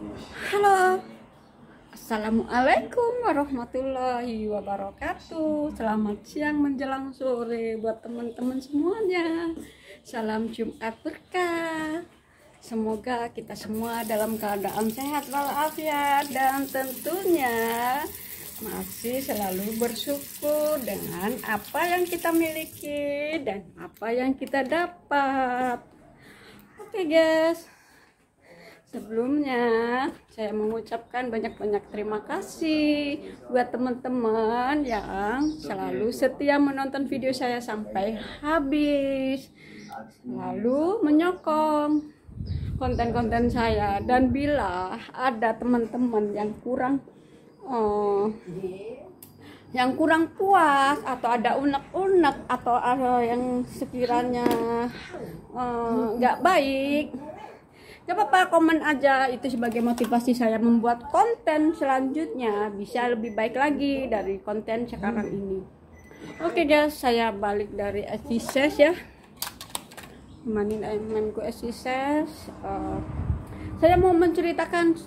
Halo, Assalamualaikum warahmatullahi wabarakatuh. Selamat siang menjelang sore buat teman-teman semuanya. Salam Jumat berkah. Semoga kita semua dalam keadaan sehat walafiat dan tentunya masih selalu bersyukur dengan apa yang kita miliki dan apa yang kita dapat. Oke guys, sebelumnya saya mengucapkan banyak-banyak terima kasih buat teman-teman yang selalu setia menonton video saya sampai habis, selalu menyokong konten-konten saya. Dan bila ada teman-teman yang kurang puas atau ada unek-unek atau ada yang sekiranya nggak baik, gak apa-apa, komen aja, itu sebagai motivasi saya membuat konten selanjutnya bisa lebih baik lagi dari konten sekarang ini. Oke guys, saya balik dari SCSES ya, mainin ayamku SCSES. Saya mau menceritakan,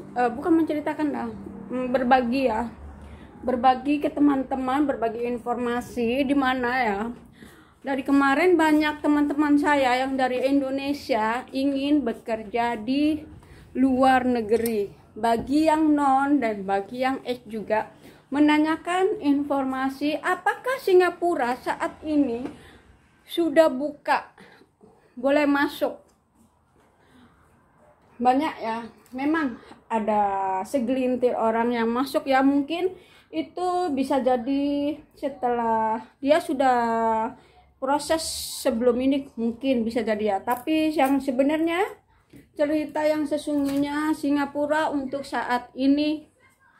berbagi ke teman-teman, berbagi informasi di mana ya. Dari kemarin banyak teman-teman saya yang dari Indonesia ingin bekerja di luar negeri. Bagi yang non dan bagi yang ex juga menanyakan informasi apakah Singapura saat ini sudah buka, boleh masuk. Banyak ya, memang ada segelintir orang yang masuk ya, mungkin itu bisa jadi setelah dia sudah proses sebelum ini, mungkin bisa jadi ya. Tapi yang sebenarnya cerita yang sesungguhnya, Singapura untuk saat ini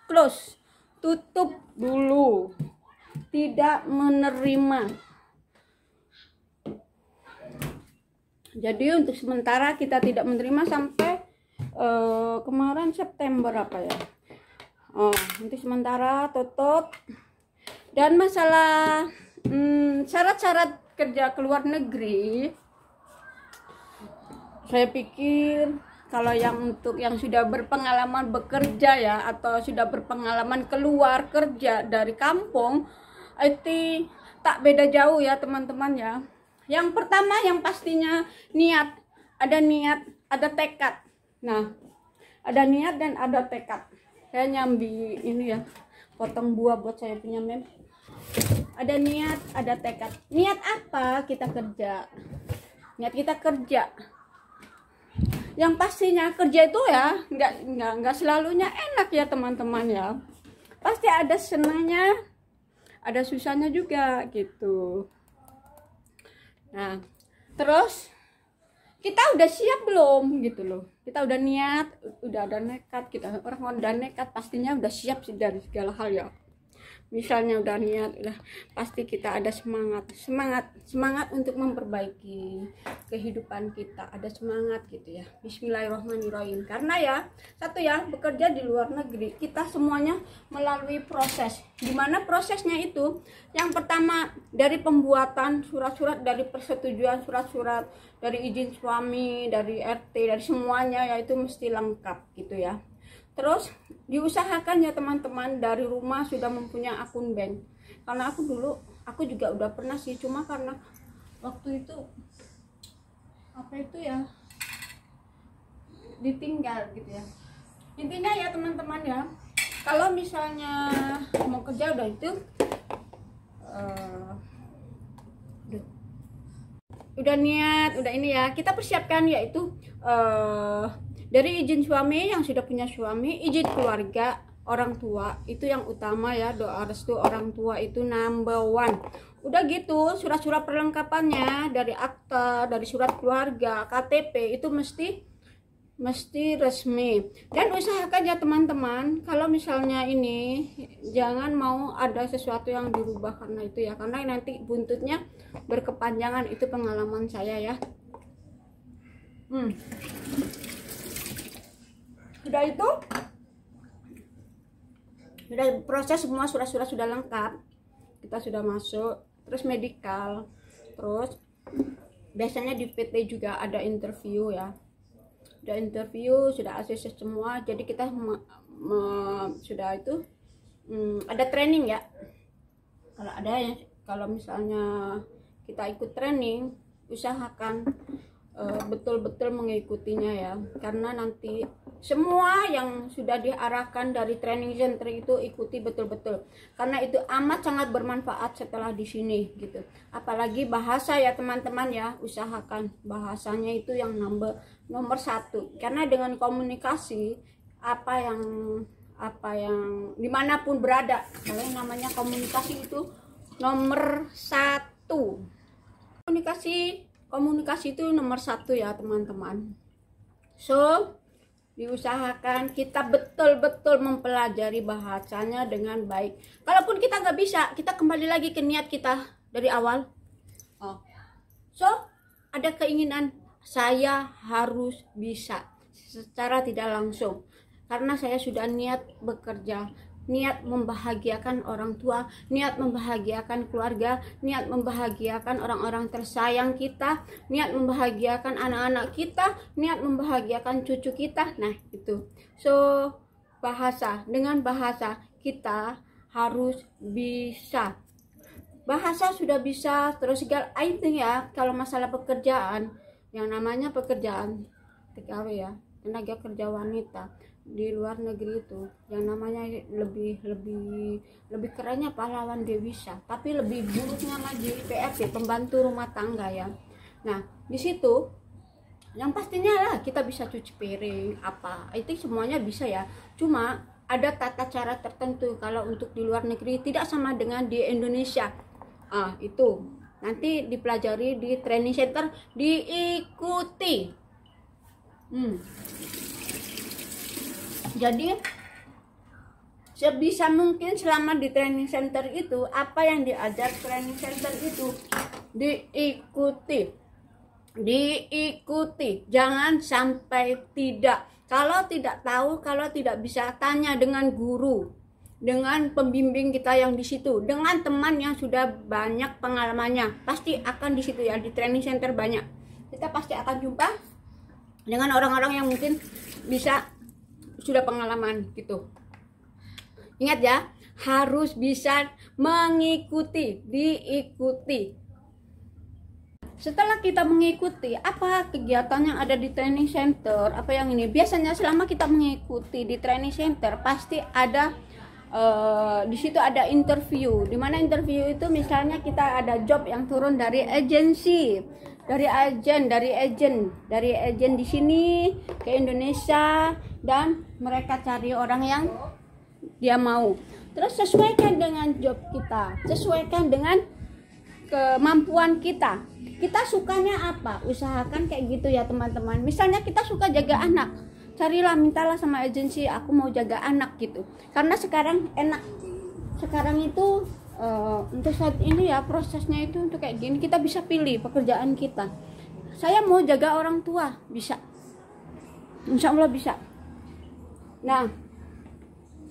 close, tutup dulu, tidak menerima. Jadi untuk sementara kita tidak menerima sampai kemarin September apa ya. Untuk sementara tutup. Dan masalah syarat-syarat kerja ke luar negeri, saya pikir kalau untuk yang sudah berpengalaman bekerja ya, atau sudah berpengalaman keluar kerja dari kampung, itu tak beda jauh ya teman-teman ya. Yang pertama yang pastinya niat, ada tekad. Nah, ada niat dan ada tekad. Saya nyambi ini ya, potong buah buat saya punya meme. Ada niat, ada tekad. Niat apa kita kerja? Niat kita kerja. Yang pastinya kerja itu ya nggak selalunya enak ya teman-teman ya. Pasti ada senangnya, ada susahnya juga gitu. Nah, terus kita udah siap belum gitu loh. Kita udah niat, udah ada nekat. Kita orang udah nekat pastinya udah siap sih dari segala hal ya. Misalnya udah niat, udah pasti kita ada semangat untuk memperbaiki kehidupan kita, ada semangat gitu ya. Bismillahirrahmanirrahim. Karena ya satu ya, bekerja di luar negeri kita semuanya melalui proses, dimana prosesnya itu yang pertama dari pembuatan surat-surat, dari persetujuan surat-surat, dari izin suami, dari RT, dari semuanya ya, itu mesti lengkap gitu ya. Terus diusahakan ya teman-teman dari rumah sudah mempunyai akun bank. Karena aku juga udah pernah sih, cuma karena waktu itu ditinggal gitu ya. Intinya ya teman-teman ya, kalau misalnya mau kerja udah itu udah niat, udah ini ya, kita persiapkan yaitu dari izin suami yang sudah punya suami, izin keluarga, orang tua, itu yang utama ya. Doa restu orang tua itu number one. Udah gitu surat-surat perlengkapannya, dari akta, dari surat keluarga, KTP, itu mesti resmi. Dan usahakan ya teman-teman, kalau misalnya ini jangan mau ada sesuatu yang dirubah karena itu ya, karena nanti buntutnya berkepanjangan. Itu pengalaman saya ya. Udah itu udah proses, semua surat-surat sudah lengkap, kita sudah masuk. Terus medikal, terus biasanya di PT juga ada interview ya. sudah interview, sudah ACC semua. Jadi kita sudah itu ada training ya. Kalau ada ya, kalau misalnya kita ikut training, usahakan betul-betul mengikutinya ya, karena nanti semua yang sudah diarahkan dari training center itu ikuti betul-betul, karena itu amat sangat bermanfaat setelah di sini gitu. Apalagi bahasa ya teman-teman ya, usahakan bahasanya itu yang nomor satu, karena dengan komunikasi apa yang dimanapun berada, kalau yang namanya komunikasi itu nomor satu. Komunikasi itu nomor satu ya teman-teman. So diusahakan kita betul-betul mempelajari bahasanya dengan baik. Kalaupun kita nggak bisa, kita kembali lagi ke niat kita dari awal. So ada keinginan saya harus bisa secara tidak langsung, karena saya sudah niat bekerja, niat membahagiakan orang tua, niat membahagiakan keluarga, niat membahagiakan orang-orang tersayang kita, niat membahagiakan anak-anak kita, niat membahagiakan cucu kita. Nah itu. So dengan bahasa kita harus bisa. Bahasa sudah bisa, terus segala itu ya. Kalau masalah pekerjaan, yang namanya pekerjaan TKW ya, tenaga kerja wanita di luar negeri itu, yang namanya lebih kerennya pahlawan dewisa, tapi lebih buruknya lagi PRT, pembantu rumah tangga ya. Nah di situ yang pastinya lah kita bisa cuci piring apa itu semuanya bisa ya, cuma ada tata cara tertentu. Kalau untuk di luar negeri tidak sama dengan di Indonesia. Itu nanti dipelajari di training center, diikuti. Jadi sebisa mungkin selama di training center itu, apa yang diajar training center itu diikuti, jangan sampai tidak. Kalau tidak tahu, kalau tidak bisa, tanya dengan guru, dengan pembimbing kita yang di situ, dengan teman yang sudah banyak pengalamannya. Pasti akan di situ ya, di training center banyak. Kita pasti akan jumpa dengan orang-orang yang mungkin bisa sudah pengalaman gitu. Ingat ya, harus bisa mengikuti, diikuti. Setelah kita mengikuti, apa kegiatan yang ada di training center, apa yang ini, biasanya selama kita mengikuti di training center pasti ada di situ ada interview. Dimana interview itu misalnya kita ada job yang turun dari agensi, dari agen di sini ke Indonesia, dan mereka cari orang yang dia mau. Terus sesuaikan dengan job kita, sesuaikan dengan kemampuan kita. Kita sukanya apa? Usahakan kayak gitu ya teman-teman. Misalnya kita suka jaga anak, mintalah sama agensi, aku mau jaga anak gitu. Karena sekarang enak. Sekarang itu untuk saat ini ya, prosesnya itu untuk kayak gini, kita bisa pilih pekerjaan kita. Saya mau jaga orang tua, bisa, insya Allah bisa. Nah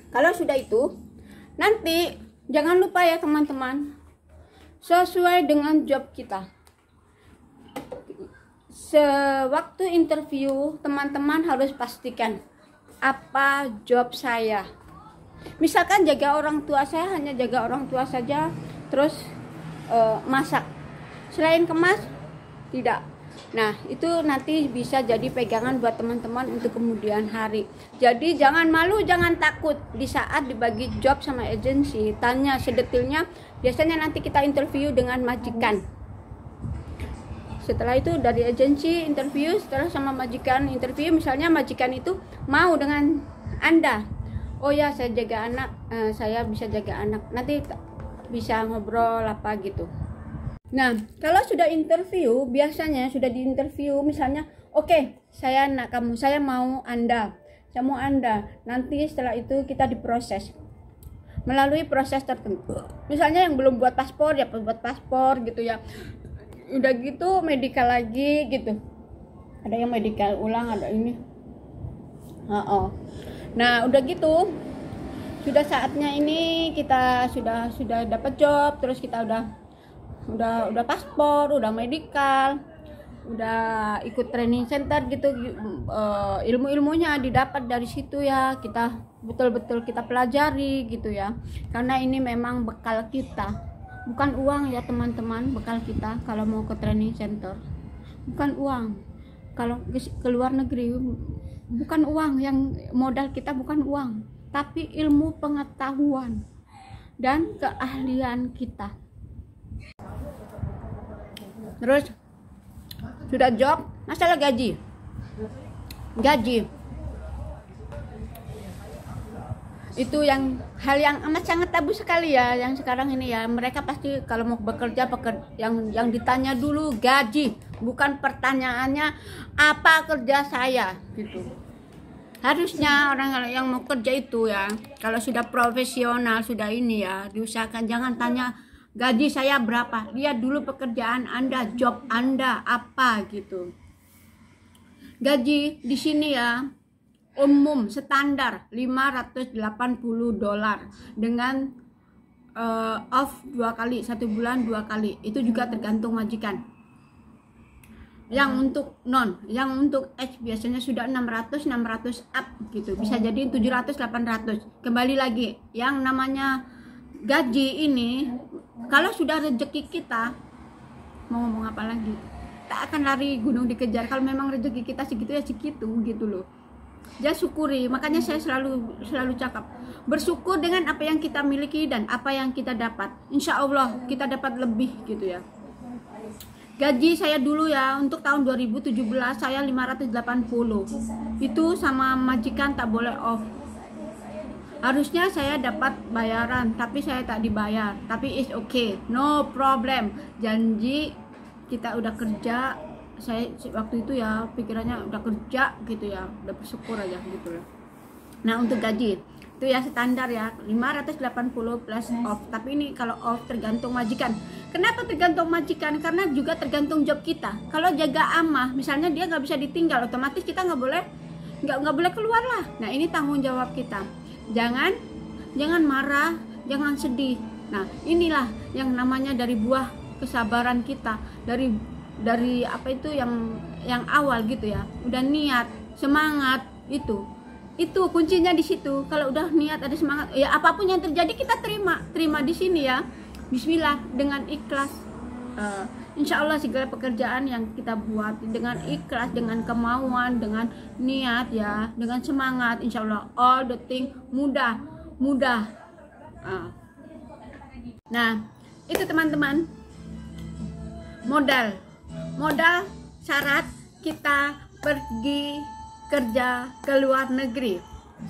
kalau sudah itu, nanti jangan lupa ya teman-teman, sesuai dengan job kita. Sewaktu interview, teman-teman harus pastikan apa job saya. Misalkan jaga orang tua, saya hanya jaga orang tua saja, terus masak. Selain kemas, tidak. Nah, itu nanti bisa jadi pegangan buat teman-teman untuk kemudian hari. Jadi jangan malu, jangan takut di saat dibagi job sama agensi. Tanya sedetilnya. Biasanya nanti kita interview dengan majikan. Setelah itu dari agensi interview, setelah sama majikan interview, misalnya majikan itu mau dengan Anda. Oh ya, saya jaga anak, saya bisa jaga anak. Nanti bisa ngobrol apa gitu. Nah, kalau sudah interview, biasanya sudah diinterview, misalnya, oke, saya anak kamu, saya mau Anda. Nanti setelah itu kita diproses melalui proses tertentu. Misalnya yang belum buat paspor, ya buat paspor gitu ya. Udah gitu medical lagi gitu, ada yang medical ulang, ada ini. Nah udah gitu, sudah saatnya ini kita sudah dapat job, terus kita udah paspor, udah medical. udah ikut training center gitu, ilmu-ilmunya didapat dari situ ya, kita betul-betul kita pelajari gitu ya, karena ini memang bekal kita, bukan uang ya teman-teman. Bekal kita kalau mau ke training center bukan uang, kalau ke luar negeri bukan uang, yang modal kita bukan uang, tapi ilmu pengetahuan dan keahlian kita. Terus sudah job, masalah gaji itu yang hal yang amat sangat tabu sekali ya yang sekarang ini ya. Mereka pasti kalau mau bekerja yang ditanya dulu gaji, bukan pertanyaannya apa kerja saya gitu. Harusnya orang yang mau kerja itu ya, kalau sudah profesional, sudah ini ya, diusahakan jangan tanya gaji saya berapa. Lihat dulu pekerjaan Anda, job Anda apa gitu. Gaji di sini ya umum standar $580 dengan off 2 kali, 1 bulan 2 kali. Itu juga tergantung majikan. Yang untuk non, yang untuk H biasanya sudah 600 up gitu, bisa jadi 700 800. Kembali lagi, yang namanya gaji ini kalau sudah rezeki kita, mau ngomong apa lagi, tak akan lari gunung dikejar. Kalau memang rezeki kita segitu ya segitu gitu loh. Ya syukuri, makanya saya selalu cakap, bersyukur dengan apa yang kita miliki dan apa yang kita dapat. Insya Allah kita dapat lebih gitu ya. Gaji saya dulu ya untuk tahun 2017 saya 580. Itu sama majikan tak boleh off. Harusnya saya dapat bayaran tapi saya tak dibayar. Tapi it's okay, no problem. Janji kita udah kerja. Saya waktu itu ya pikirannya udah kerja gitu ya, udah bersyukur aja gitu loh. Nah untuk gaji itu ya standar ya 580 plus off. Tapi ini kalau off tergantung majikan. Kenapa tergantung majikan? Karena juga tergantung job kita. Kalau jaga amah misalnya dia nggak bisa ditinggal, otomatis kita nggak boleh keluar lah. Nah ini tanggung jawab kita. Jangan marah, jangan sedih. Nah inilah yang namanya dari buah kesabaran kita, dari apa itu yang awal gitu ya, udah niat, semangat, itu kuncinya di situ. Kalau udah niat, ada semangat, ya apapun yang terjadi kita terima di sini ya, bismillah, dengan ikhlas. Insya Allah segala pekerjaan yang kita buat dengan ikhlas, dengan kemauan, dengan niat ya, dengan semangat, insya Allah all the thing mudah. Nah itu teman-teman, modal syarat kita pergi kerja ke luar negeri.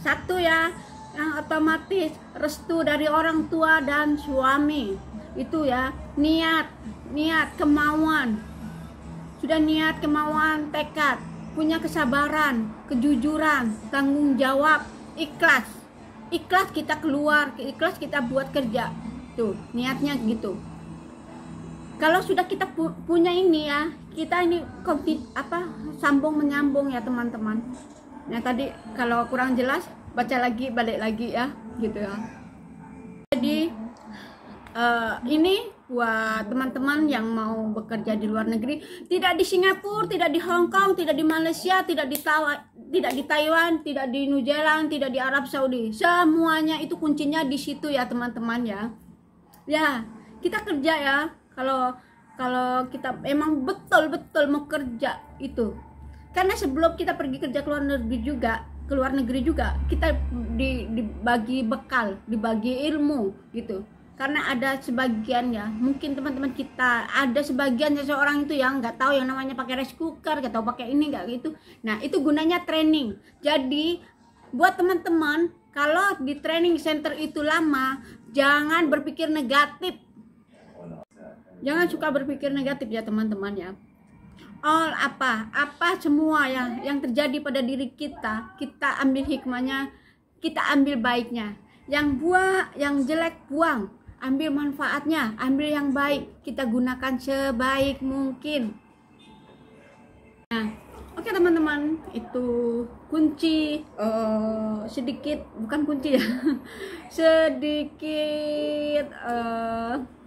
Satu ya, yang otomatis restu dari orang tua dan suami. Itu ya, niat, kemauan. Sudah niat, kemauan, tekad, punya kesabaran, kejujuran, tanggung jawab, ikhlas. Ikhlas kita keluar, ikhlas kita buat kerja. Tuh, niatnya gitu. Kalau sudah kita punya ini ya, kita ini sambung menyambung ya teman-teman. Nah tadi kalau kurang jelas baca lagi, balik lagi ya gitu ya. Jadi ini buat teman-teman yang mau bekerja di luar negeri, tidak di Singapura, tidak di Hong Kong, tidak di Malaysia, tidak di Taiwan, tidak di New Zealand, tidak di Arab Saudi. Semuanya itu kuncinya di situ ya teman-teman ya. Ya kita kerja ya. Kalau kita emang betul-betul mau kerja itu, karena sebelum kita pergi kerja ke luar negeri juga kita dibagi bekal, dibagi ilmu gitu. Karena ada sebagian ya, mungkin teman-teman kita ada sebagian seseorang itu yang nggak tahu yang namanya pakai rice cooker, nggak tahu pakai ini nggak gitu. Nah itu gunanya training. Jadi buat teman-teman kalau di training center itu lama, jangan berpikir negatif. Jangan suka berpikir negatif ya teman-teman ya. Apa semua yang terjadi pada diri kita ambil hikmahnya, kita ambil baiknya. Yang jelek buang, ambil manfaatnya, ambil yang baik, kita gunakan sebaik mungkin. Nah, oke teman-teman, itu kunci sedikit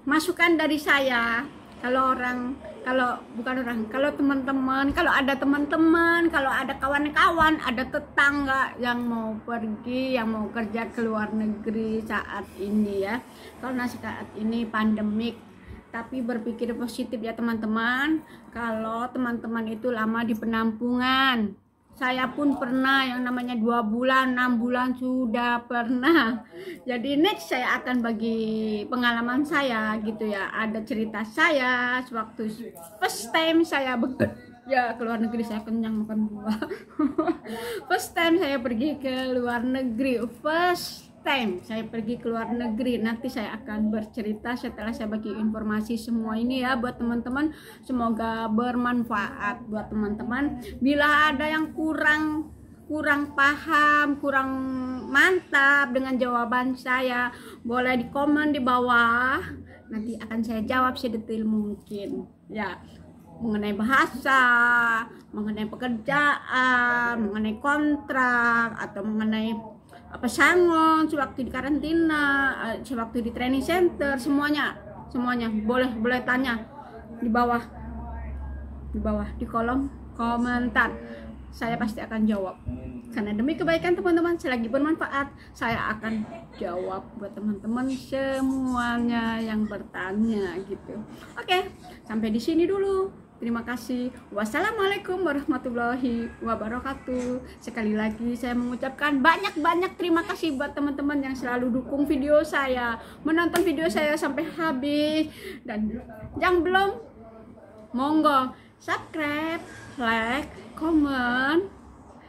masukan dari saya. Kalau kalau bukan orang, kalau teman-teman, kalau ada teman-teman, kalau ada kawan-kawan, ada tetangga yang mau pergi, yang mau kerja ke luar negeri saat ini ya, karena saat ini pandemik. Tapi berpikir positif ya teman-teman. Kalau teman-teman itu lama di penampungan, saya pun pernah yang namanya 2 bulan, 6 bulan sudah pernah. Jadi next saya akan bagi pengalaman saya gitu ya. Ada cerita saya sewaktu first time saya ya ke luar negeri. Saya kenyang makan buah. First time saya pergi ke luar negeri. First time saya pergi ke luar negeri. Nanti saya akan bercerita setelah saya bagi informasi semua ini ya buat teman-teman. Semoga bermanfaat buat teman-teman. Bila ada yang kurang paham, kurang mantap dengan jawaban saya, boleh di komen di bawah. Nanti akan saya jawab sedetail mungkin ya, mengenai bahasa, mengenai pekerjaan, mengenai kontrak, atau mengenai pesangon sewaktu di karantina, sewaktu di training center, semuanya boleh tanya di bawah di kolom komentar. Saya pasti akan jawab karena demi kebaikan teman-teman, selagi bermanfaat saya akan jawab buat teman-teman semuanya yang bertanya gitu. Oke, sampai di sini dulu. Terima kasih. Wassalamualaikum warahmatullahi wabarakatuh. Sekali lagi saya mengucapkan banyak-banyak terima kasih buat teman-teman yang selalu dukung video saya, menonton video saya sampai habis. Dan yang belum, monggo subscribe, like, komen.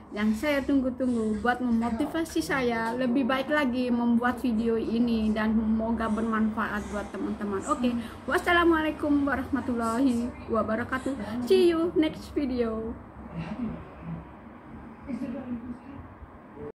Yang saya tunggu-tunggu buat memotivasi saya lebih baik lagi membuat video ini, dan semoga bermanfaat buat teman-teman. Oke, wassalamualaikum warahmatullahi wabarakatuh. See you next video.